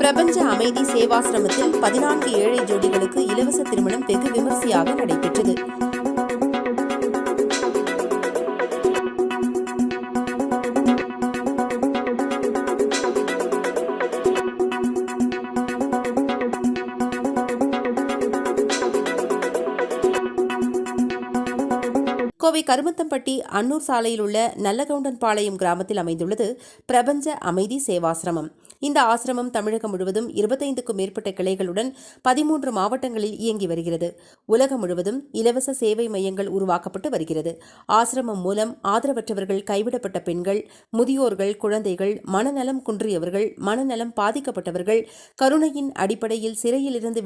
பிரபஞ்ச அமைதி சேவாசிரமத்தில் 14 ஏழை ஜோடிகளுக்கு இலவச திருமணம் வெகு விமர்சையாக நடைபெற்றது. கோவை கருமத்தம்பட்டி அன்னூர் சாலையில் உள்ள நல்லகவுண்டன்பாளையம் கிராமத்தில் அமைந்துள்ளது பிரபஞ்ச அமைதி சேவாசிரமம். இந்த ஆசிரமம் தமிழகம் முழுவதும் 25க்கும் மேற்பட்ட கிளைகளுடன் 13 மாவட்டங்களில் இயங்கி வருகிறது. உலகம் முழுவதும் இலவச சேவை மையங்கள் உருவாக்கப்பட்டு வருகிறது. ஆசிரமம் மூலம் ஆதரவற்றவர்கள், கைவிடப்பட்ட பெண்கள், முதியோர்கள், குழந்தைகள், மனநலம் குன்றியவர்கள், மனநலம் பாதிக்கப்பட்டவர்கள், கருணையின் அடிப்படையில் சிறையிலிருந்து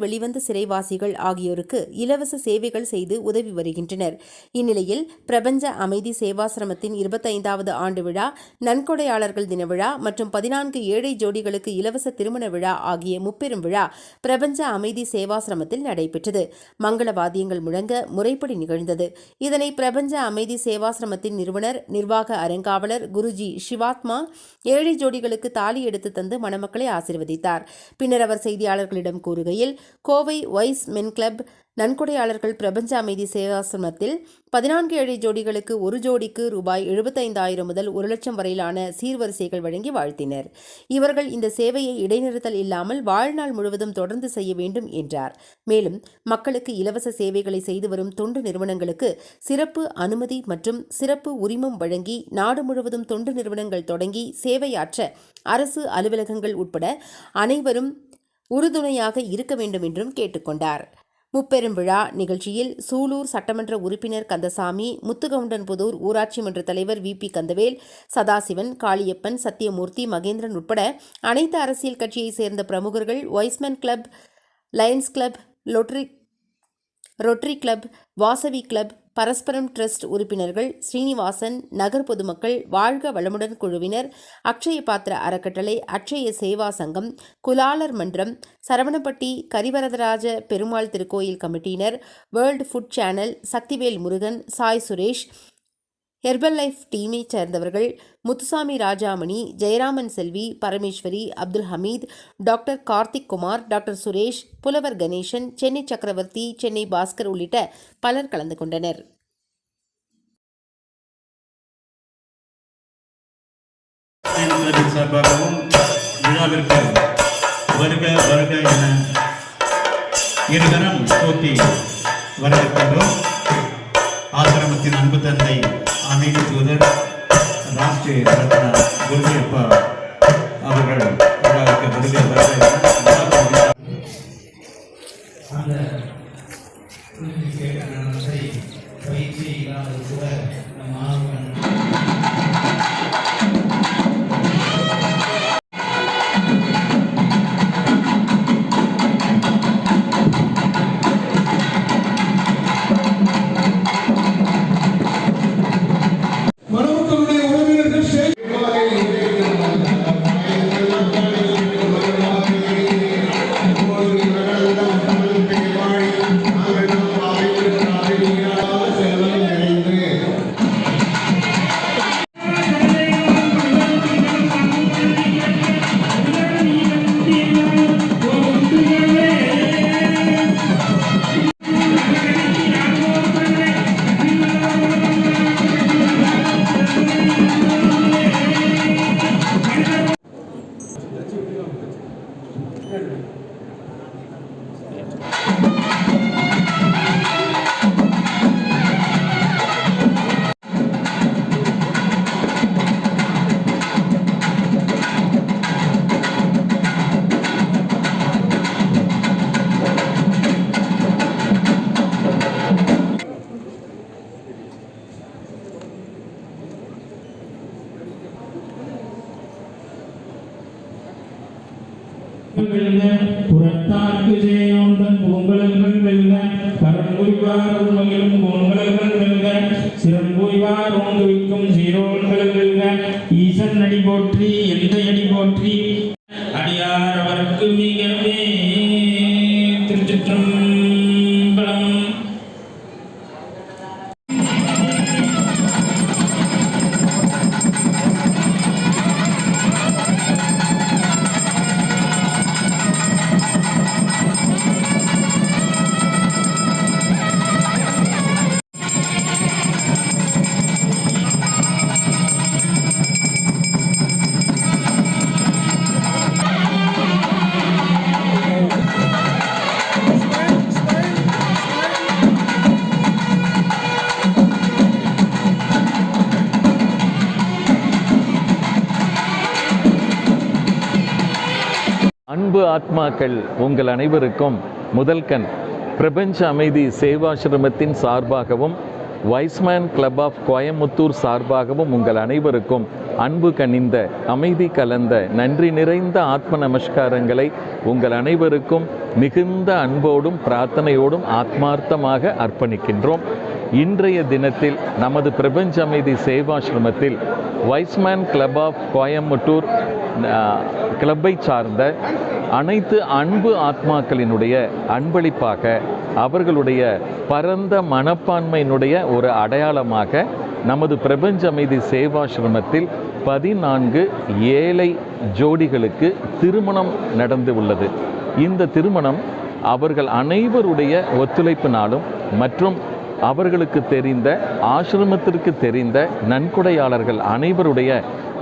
வெளிவந்த சிறைவாசிகள் ஆகியோருக்கு இலவச சேவைகள் செய்து உதவி வருகின்றனர். இந்நிலையில் பிரபஞ்ச அமைதி சேவாசிரமத்தின் 25வது ஆண்டு விழா, நன்கொடையாளர்கள் தின விழா மற்றும் 14 ஏழை ஜோடிகளுக்கு இலவச திருமண விழா ஆகிய முப்பெரும் விழா பிரபஞ்ச அமைதி சேவாசிரமத்தில் நடைபெற்றது. மங்கள வாத்தியங்கள் முழங்க முறைப்படி நிகழ்ந்தது. இதனை பிரபஞ்ச அமைதி சேவாசிரமத்தின் நிறுவனர், நிர்வாக அறங்காவலர் குருஜி சிவாத்மா ஏழை ஜோடிகளுக்கு தாலி எடுத்து தந்து மணமக்களை ஆசீர்வதித்தார். பின்னர் அவர் செய்தியாளர்களிடம் கூறுகையில், கோவை வைஸ் மென் கிளப் நன்கொடையாளர்கள் பிரபஞ்ச அமைதி சேவாசிரமத்தில் 14 ஏழை ஜோடிகளுக்கு ஒரு ஜோடிக்கு ரூபாய் 75,000 முதல் 1 லட்சம் வரையிலான சீர்வரிசைகள் வழங்கி வாழ்த்தினர். இவர்கள் இந்த சேவையை இடைநிறுத்தல் இல்லாமல் வாழ்நாள் முழுவதும் தொடர்ந்து செய்ய வேண்டும் என்றார். மேலும் மக்களுக்கு இலவச சேவைகளை செய்து வரும் தொண்டு நிறுவனங்களுக்கு சிறப்பு அனுமதி மற்றும் சிறப்பு உரிமம் வழங்கி நாடு முழுவதும் தொண்டு நிறுவனங்கள் தொடங்கி சேவையாற்ற அரசு அலுவலகங்கள் உட்பட அனைவரும் உறுதுணையாக இருக்க வேண்டும் என்றும் கேட்டுக்கொண்டார். முப்பெரும் விழா நிகழ்ச்சியில் சூலூர் சட்டமன்ற உறுப்பினர் கந்தசாமி, முத்துகவுண்டன்புதூர் ஊராட்சி மன்ற தலைவர் VP கந்தவேல், சதாசிவன், காளியப்பன், சத்தியமூர்த்தி, மகேந்திரன் உட்பட அனைத்து அரசியல் கட்சியைச் சேர்ந்த பிரமுகர்கள், wise men club, Lions club, rotary club, Vasavi club, பரஸ்பரம் ட்ரஸ்ட் உறுப்பினர்கள், ஸ்ரீனிவாசன், நகர் பொதுமக்கள், வாழ்க வளமுடன் குழுவினர், அக்ஷய பாத்திர அறக்கட்டளை, அக்ஷய சேவா சங்கம், குலாலர் மன்றம், சரவணப்பட்டி கரிவரதராஜ பெருமாள் திருக்கோயில் கமிட்டியினர், world food channel, Sakthivel Murugan, Sai Suresh, herbal life டீமை சேர்ந்தவர்கள், முத்துசாமி ராஜாமணி, ஜெயராமன் செல்வி, பரமேஸ்வரி, அப்துல் ஹமீத், டாக்டர் கார்த்திக் குமார், டாக்டர் சுரேஷ், புலவர் கணேசன், சென்னை சக்கரவர்த்தி, சென்னை பாஸ்கர் உள்ளிட்ட பலர் கலந்து கொண்டனர். ஆசிரமத்தின் அன்பு தந்தை அமைதி தூதர் ராஷ்டிரிய ரத்னா குருஜி அப்பா அவர்கள் விழாவுக்கு வருகை பயிற்சி இல்லாத கூட புறத்தார்க்கு ஜெயோந்தன் பூங்கலங்கள் வெல்க, கரங்குய்வார் உண்மையிலும் பூங்கலங்கள் வெல்க, சிறங்குய்வார் ஓங்குவிக்கும் சீரோன்கள் வெல்க, ஈசன் அடி போற்றி எந்த அடி போற்றி, அடியார் அவருக்கு மிகவே. திருச்சிற்றம்பலம். அன்பு ஆத்மாக்கள் உங்கள் அனைவருக்கும் முதல்கண் பிரபஞ்ச அமைதி சேவாசிரமத்தின் சார்பாகவும் வைஸ்மேன் கிளப் ஆஃப் கோயமுத்தூர் சார்பாகவும் உங்கள் அனைவருக்கும் அன்பு கனிந்த அமைதி கலந்த நன்றி நிறைந்த ஆத்ம நமஸ்காரங்களை உங்கள் அனைவருக்கும் மிகுந்த அன்போடும் பிரார்த்தனையோடும் ஆத்மார்த்தமாக அர்ப்பணிக்கின்றோம். இன்றைய தினத்தில் நமது பிரபஞ்ச அமைதி சேவாசிரமத்தில் வைஸ்மேன் கிளப் ஆஃப் கோயமுத்தூர் கிளப்பை சார்ந்த அனைத்து அன்பு ஆத்மாக்களினுடைய அன்பளிப்பாக அவர்களுடைய பரந்த மனப்பான்மையினுடைய ஒரு அடையாளமாக நமது பிரபஞ்ச அமைதி சேவாசிரமத்தில் 14 ஏழை ஜோடிகளுக்கு திருமணம் நடந்து உள்ளது. இந்த திருமணம் அவர்கள் அனைவருடைய ஒத்துழைப்பினாலும் மற்றும் அவர்களுக்கு தெரிந்த ஆசிரமத்திற்கு தெரிந்த நன்கொடையாளர்கள் அனைவருடைய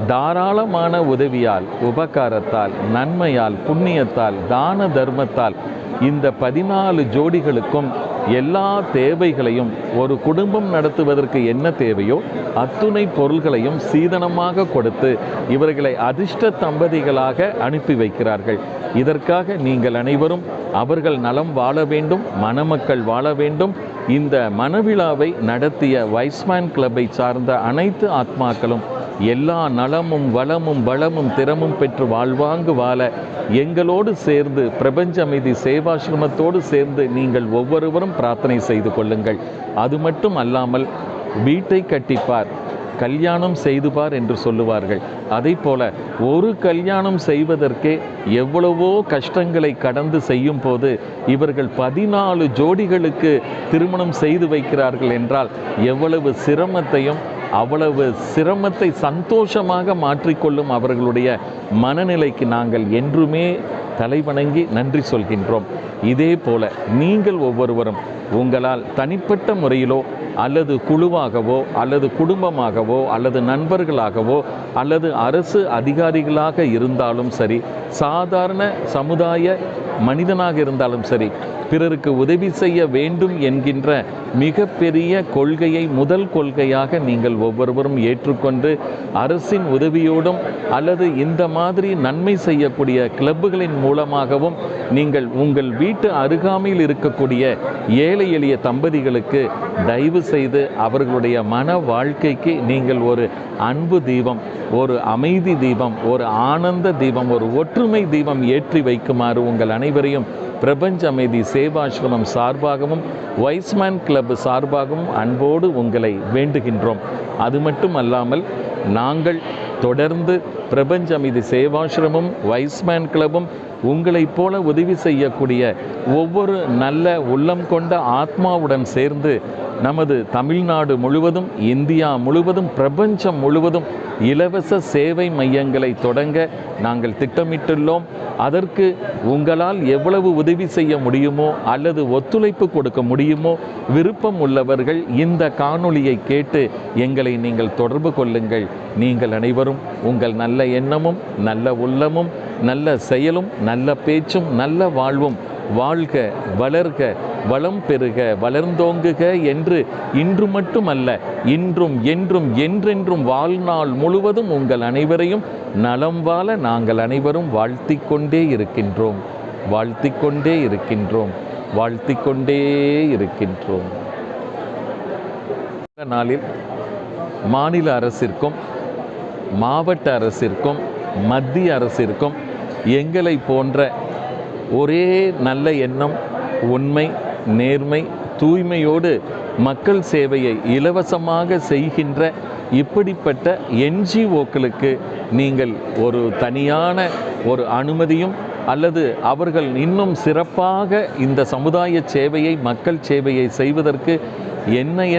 தாராளமான உதவியால், உபகாரத்தால், நன்மையால், புண்ணியத்தால், தான தர்மத்தால் இந்த 14 ஜோடிகளுக்கும் எல்லா தேவைகளையும் ஒரு குடும்பம் நடத்துவதற்கு என்ன தேவையோ அத்துணை பொருள்களையும் சீதனமாக கொடுத்து இவர்களை அதிர்ஷ்ட தம்பதிகளாக அனுப்பி வைக்கிறார்கள். இதற்காக நீங்கள் அனைவரும் அவர்கள் நலம் வாழ வேண்டும், மணமக்கள் வாழ வேண்டும். இந்த மணவிழாவை நடத்திய வைஸ்மேன் கிளப்பை சார்ந்த அனைத்து ஆத்மாக்களும் எல்லா நலமும் வளமும் வளமும் திறமும் பெற்று வாழ்வாங்கு வாழ எங்களோடு சேர்ந்து பிரபஞ்ச அமைதி சேவாசிரமத்தோடு சேர்ந்து நீங்கள் ஒவ்வொருவரும் பிரார்த்தனை செய்து கொள்ளுங்கள். அது மட்டும் அல்லாமல் வீட்டை கட்டிப்பார், கல்யாணம் செய்துபார் என்று சொல்லுவார்கள். அதை போல ஒரு கல்யாணம் செய்வதற்கே எவ்வளவோ கஷ்டங்களை கடந்து செய்யும் போது இவர்கள் 14 ஜோடிகளுக்கு திருமணம் செய்து வைக்கிறார்கள் என்றால் எவ்வளவு சிரமத்தையும் அவ்வளவு சிரமத்தை சந்தோஷமாக மாற்றிக்கொள்ளும் அவர்களுடைய மனநிலைக்கு நாங்கள் என்றுமே தலைவணங்கி நன்றி சொல்கின்றோம். இதே போல நீங்கள் ஒவ்வொருவரும் உங்களால் தனிப்பட்ட முறையிலோ அல்லது குழுவாகவோ அல்லது குடும்பமாகவோ அல்லது நண்பர்களாகவோ அல்லது அரசு அதிகாரிகளாக இருந்தாலும் சரி, சாதாரண சமுதாய மனிதனாக இருந்தாலும் சரி, பிறருக்கு உதவி செய்ய வேண்டும் என்கின்ற மிகப்பெரிய கொள்கையை முதல் கொள்கையாக நீங்கள் ஒவ்வொருவரும் ஏற்றுக்கொண்டு அரசின் உதவியோடும் அல்லது இந்த மாதிரி நன்மை செய்யக்கூடிய கிளப்புகளின் மூலமாகவும் நீங்கள் உங்கள் வீட்டு அருகாமையில் இருக்கக்கூடிய ஏழை எளிய தம்பதிகளுக்கு தயவு செய்து அவர்களுடைய மன வாழ்க்கைக்கு நீங்கள் ஒரு அன்பு தீபம், ஒரு அமைதி தீபம், ஒரு ஆனந்த தீபம், ஒரு ஒற்றுமை தீபம் ஏற்றி வைக்குமாறு உங்கள் அனைவரையும் பிரபஞ்ச அமைதி சேவாசிரமம் சார்பாகவும் வைஸ்மேன் கிளப் சார்பாகவும் அன்போடு உங்களை வேண்டுகின்றோம். அது மட்டும் அல்லாமல் நாங்கள் தொடர்ந்து பிரபஞ்ச அமைதி சேவாசிரமும் வைஸ்மேன் கிளப்பும் உங்களைப் போல உதவி செய்யக்கூடிய ஒவ்வொரு நல்ல உள்ளம் கொண்ட ஆத்மாவுடன் சேர்ந்து நமது தமிழ்நாடு முழுவதும், இந்தியா முழுவதும், பிரபஞ்சம் முழுவதும் இலவச சேவை மையங்களை தொடங்க நாங்கள் திட்டமிட்டுள்ளோம். அதற்கு உங்களால் எவ்வளவு உதவி செய்ய முடியுமோ அல்லது ஒத்துழைப்பு கொடுக்க முடியுமோ விருப்பம் உள்ளவர்கள் இந்த காணொளியை கேட்டு எங்களை நீங்கள் தொடர்பு கொள்ளுங்கள். நீங்கள் அனைவரும் உங்கள் நல்ல எண்ணமும் நல்ல உள்ளமும் நல்ல செயலும் நல்ல பேச்சும் நல்ல வாழ்வும் வாழ்க, வளர்க, வளம் பெருக, வளர்ந்தோங்குக என்று இன்று மட்டுமல்ல இன்றும் என்றும் என்றென்றும் வாழ்நாள் முழுவதும் உங்கள் அனைவரையும் நலம் வாழ நாங்கள் அனைவரும் வாழ்த்திக் கொண்டே இருக்கின்றோம், வாழ்த்திக் கொண்டே இருக்கின்றோம், வாழ்த்திக் கொண்டே இருக்கின்றோம். நாளில் மாநில அரசிற்கும் மாவட்ட அரசிற்கும் மத்திய அரசிற்கும் எங்களை போன்ற ஒரே நல்ல எண்ணம், உண்மை, நேர்மை, தூய்மையோடு மக்கள் சேவையை இலவசமாக செய்கின்ற இப்படிப்பட்ட NGOக்களுக்கு நீங்கள் ஒரு தனியான ஒரு அனுமதியும் அல்லது அவர்கள் இன்னும் சிறப்பாக இந்த சமுதாய சேவையை, மக்கள் சேவையை செய்வதற்கு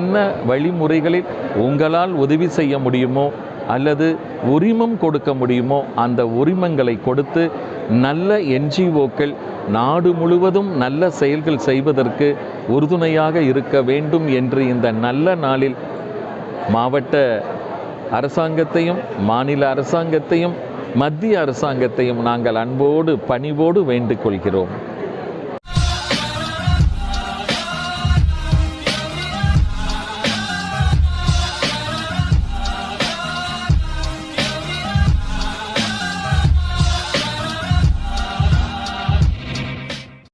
என்ன வழிமுறைகளில் உங்களால் உதவி செய்ய முடியுமோ அல்லது உரிமம் கொடுக்க முடியுமோ அந்த உரிமங்களை கொடுத்து நல்ல NGOக்கள் நாடு முழுவதும் நல்ல செயல்கள் செய்வதற்கு உறுதுணையாக இருக்க வேண்டும் என்று இந்த நல்ல நாளில் மாவட்ட அரசாங்கத்தையும் மாநில அரசாங்கத்தையும் மத்திய அரசாங்கத்தையும் நாங்கள் அன்போடு பணிவோடு வேண்டிக் கொள்கிறோம்.